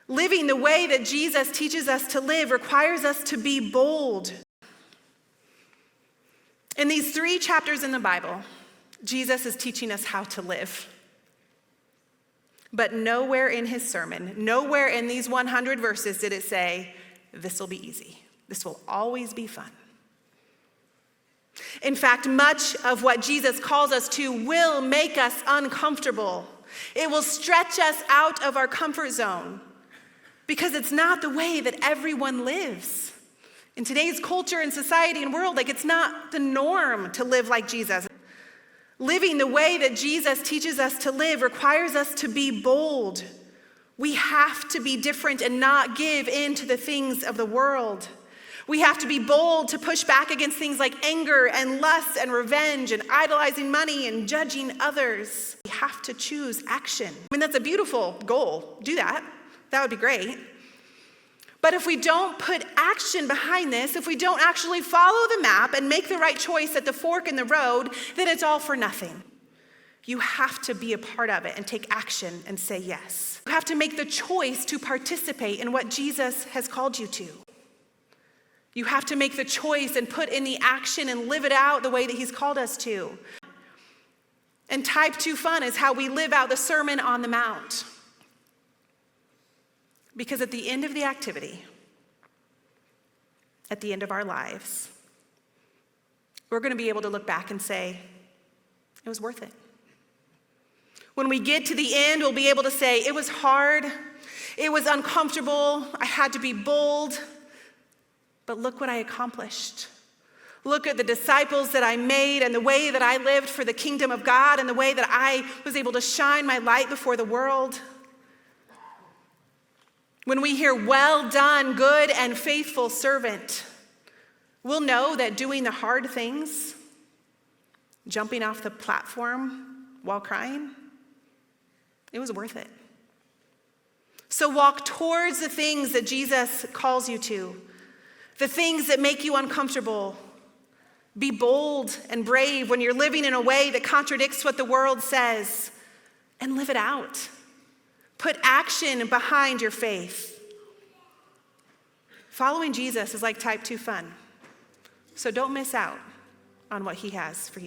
Living the way that Jesus teaches us to live requires us to be bold. In these 3 chapters in the Bible, Jesus is teaching us how to live. But nowhere in his sermon, nowhere in these 100 verses did it say, this will be easy. This will always be fun. In fact, much of what Jesus calls us to will make us uncomfortable. It will stretch us out of our comfort zone because it's not the way that everyone lives. In today's culture and society and world, it's not the norm to live like Jesus. Living the way that Jesus teaches us to live requires us to be bold. We have to be different and not give in to the things of the world. We have to be bold to push back against things like anger and lust and revenge and idolizing money and judging others. We have to choose action. That's a beautiful goal. Do that. That would be great. But if we don't put action behind this, if we don't actually follow the map and make the right choice at the fork in the road, then it's all for nothing. You have to be a part of it and take action and say yes. You have to make the choice to participate in what Jesus has called you to. You have to make the choice and put in the action and live it out the way that he's called us to. And type 2 fun is how we live out the Sermon on the Mount. Because at the end of the activity, at the end of our lives, we're going to be able to look back and say, it was worth it. When we get to the end, we'll be able to say, it was hard, it was uncomfortable, I had to be bold, but look what I accomplished. Look at the disciples that I made and the way that I lived for the kingdom of God and the way that I was able to shine my light before the world. When we hear, well done, good and faithful servant, we'll know that doing the hard things, jumping off the platform while crying, it was worth it. So walk towards the things that Jesus calls you to, the things that make you uncomfortable. Be bold and brave when you're living in a way that contradicts what the world says, and live it out. Put action behind your faith. Following Jesus is like type 2 fun, so don't miss out on what he has for you.